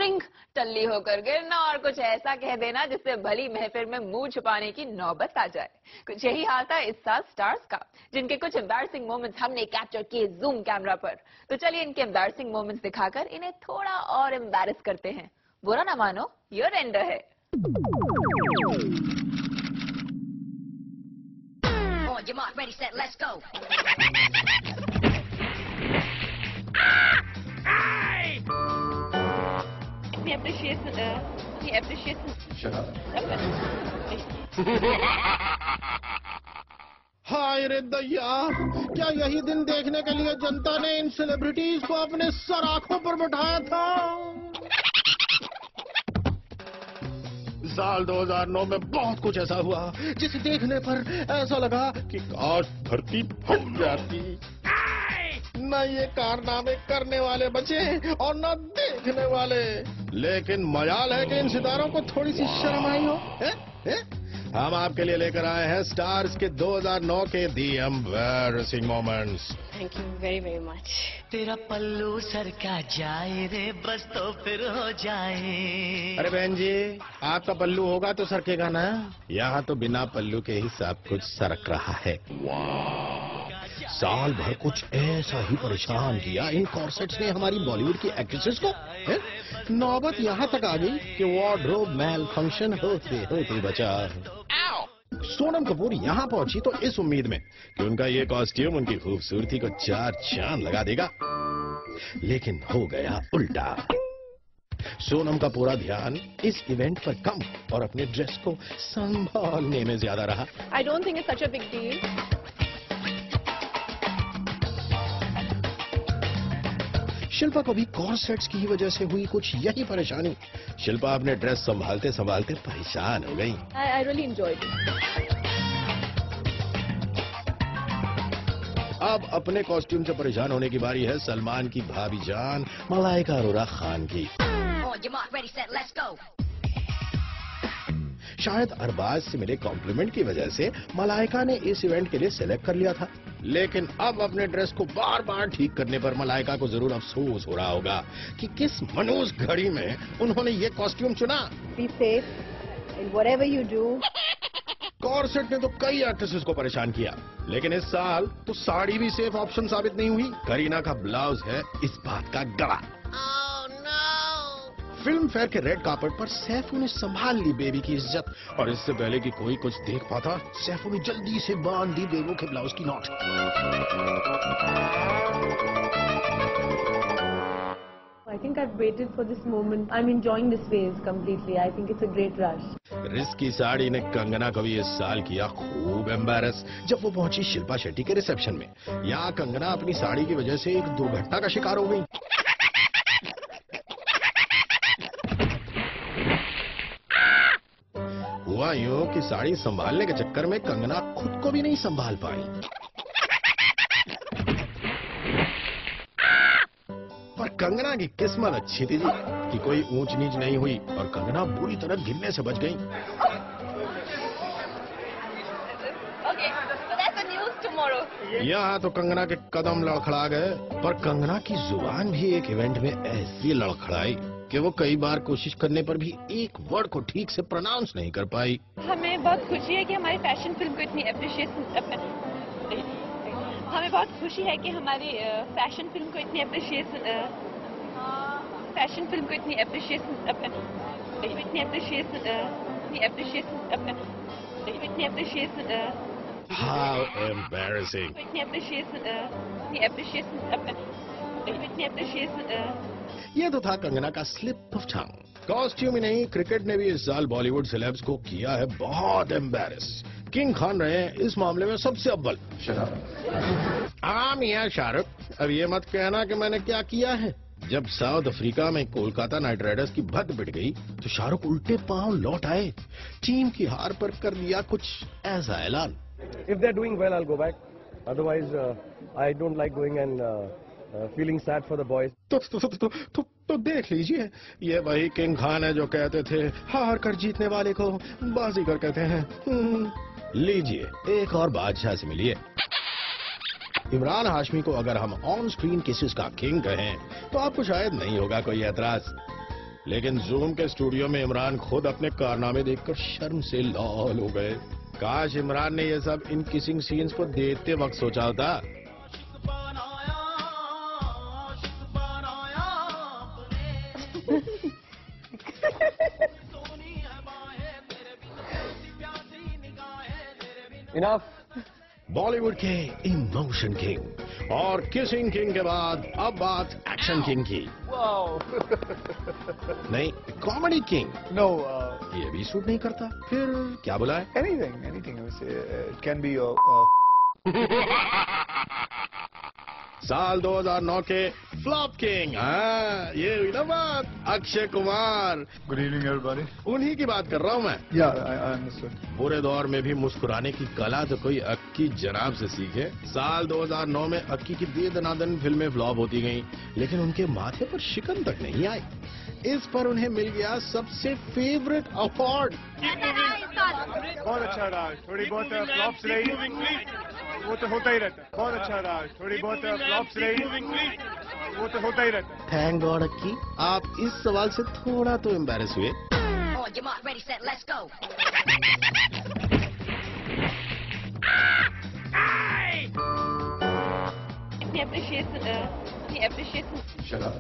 Blink, टल्ली होकर गिरना और कुछ ऐसा कह देना जिससे भली महफिल में मुंह छुपाने की नौबत आ जाए। कुछ यही हाल था इस साल स्टार्स का, जिनके कुछ एम्बैरसिंग मोमेंट्स हमने कैप्चर किए जूम कैमरा पर। तो चलिए इनके एम्बैरसिंग मोमेंट्स दिखाकर इन्हें थोड़ा और एम्बैरस करते हैं। बुरा ना मानो, ये रेंडर है। On your mark, ready, set, let's go. He appreciates. Shut up. हाय रे दैया, क्या यही दिन देखने के लिए जनता ने इन सेलिब्रिटीज को अपने सराखों पर बैठाया था? साल 2009 में बहुत कुछ ऐसा हुआ जिसे देखने पर ऐसा लगा कि काश धरती फट जाती। न ये कारनामे करने वाले बचे और न देखने वाले, लेकिन मजाल है कि इन सितारों को थोड़ी सी शर्म आई हो। हम आपके लिए लेकर आए हैं स्टार्स के 2009 के the embarrassing moments. Thank you very very much. तेरा पल्लू सरका जाए रे बस तो फिर हो जाए। अरे बहन जी, आपका पल्लू होगा तो सरकेगा ना, यहाँ तो बिना पल्लू के ही सब कुछ सरक रहा है। साल भर कुछ ऐसा ही परेशान किया इन कॉर्सेट्स ने हमारी बॉलीवुड की एक्ट्रेसेस को। नौबत यहाँ तक आ गई कि वार्डरोब मेल फंक्शन होते होते बचा। सोनम कपूर यहाँ पहुंची तो इस उम्मीद में कि उनका ये कॉस्ट्यूम उनकी खूबसूरती को चार चांद लगा देगा, लेकिन हो गया उल्टा। सोनम का पूरा ध्यान इस इवेंट पर कम और अपने ड्रेस को संभालने में ज्यादा रहा। I don't think it's such a big deal. Shilpa को भी कॉर्सेट्स की वजह से हुई कुछ यही परेशानी। शिल्पा अपने ड्रेस संभालते संभालते परेशान हो गई। I really enjoyed it. अब अपने कॉस्ट्यूम से परेशान होने की बारी है सलमान की भाभी जान मलाइका अरोरा खान की। On your mark, ready, set, let's go. शायद अरबाज से मिले कॉम्प्लीमेंट की वजह से मलाइका ने इस इवेंट के लिए सिलेक्ट कर लिया था, लेकिन अब अपने ड्रेस को बार बार ठीक करने पर मलाइका को जरूर अफसोस हो रहा होगा कि किस मनूस घड़ी में उन्होंने ये कॉस्ट्यूम चुना। Be safe in whatever you do. Corset ने तो कई एक्ट्रेसेस को परेशान किया, लेकिन इस साल तो साड़ी भी सेफ ऑप्शन साबित नहीं हुई। करीना का ब्लाउज है इस बात का गवाह। फिल्म फेयर के रेड कार्पेट पर सैफू ने संभाल ली बेबी की इज्जत, और इससे पहले कि कोई कुछ देख पाता, सैफू ने जल्दी से बांध दी बेबू के ब्लाउज की not. I think I've waited for this moment. I'm enjoying this phase completely. I think it's a great rush. Risky sari ने कंगना को भी इस साल किया खूब एम्बैरस जब वो पहुंची शिल्पा शेट्टी के रिसेप्शन में। यहाँ कंगना अपनी साड़ी की वजह से एक दुर्घटना का शिकार हो गई। हुआ यूं कि साड़ी संभालने के चक्कर में कंगना खुद को भी नहीं संभाल पाई। पर कंगना की किस्मत अच्छी थी जी कि कोई ऊंच नीच नहीं हुई और कंगना बुरी तरह गिरने से बच गई। Okay, so that's the news tomorrow. यहाँ तो कंगना के कदम लड़खड़ा गए, पर कंगना की जुबान भी एक इवेंट में ऐसी लड़खड़ाई कि वो कई बार कोशिश करने पर भी एक वर्ड को ठीक से प्रोनाउंस नहीं कर पाई। हमें बहुत खुशी है कि हमारी फैशन फिल्म को इतनी एप्रिशिएशन हमें बहुत खुशी है कि हमारी फैशन फिल्म को इतनी एप्रिशिएशन How embarrassing! ये तो था कंगना का स्लिप ऑफ टंग। कॉस्ट्यूम ही नहीं, क्रिकेट ने भी इस साल बॉलीवुड सेलेब्स को किया है बहुत एम्बैरस। किंग खान रहे हैं इस मामले में सबसे अव्वल। हाँ मियां शाहरुख, अब ये मत कहना कि मैंने क्या किया है। जब साउथ अफ्रीका में कोलकाता नाइट राइडर्स की भद्द पिट गई तो शाहरुख उल्टे पांव लौट आए। टीम की हार पर कर दिया कुछ ऐसा ऐलान। If they're doing well, I'll go back. Otherwise, I don't like going and feeling sad for the boys. तो देख लीजिए, ये वही किंग खान है जो कहते थे हार कर जीतने वाले को बाजीगर कहते हैं। लीजिए एक और बादशाह से मिलिए। इमरान हाशमी को अगर हम ऑन स्क्रीन किसेस का किंग कहें तो आपको शायद नहीं होगा कोई एतराज। लेकिन जूम के स्टूडियो में इमरान खुद अपने कारनामे देखकर शर्म से लाल हो गए। काश इमरान ने ये सब इन किसिंग सीन्स को देखते वक्त सोचा होता। Enough. बॉलीवुड के इमोशन किंग और किसिंग किंग के बाद अब बात एक्शन किंग की। Wow. नहीं, कॉमेडी किंग। No, ये भी सूट नहीं करता, फिर क्या बुलाए? anything. It can be साल 2009 के फ्लॉप किंग। हाँ, ये हुई ना बात। Akshay Kumar. Good evening, everybody. उन्हीं की बात कर रहा हूँ मैं। Yeah, I understood. बुरे दौर में भी मुस्कुराने की कला तो कोई अक्की जनाब से सीखे। साल 2009 में अक्की की बेदनादन फिल्में फ्लॉप होती गईं, लेकिन उनके माथे पर शिकन तक नहीं आई। इस पर उन्हें मिल गया सबसे फेवरेट अवार्ड। बहुत अच्छा रहा, थोड़ी बहुत फ्लॉप्स रही, वो तो होता ही रहता है। बहुत अच्छा रहा, थोड़ी बहुत फ्लॉप्स रही, वो तो होता ही रहता है। थैंक गॉड अक्की, आप इस सवाल से थोड़ा तो एम्बैरेस हुए। On your mark, ready, set, let's go. He appreciates. Shut up.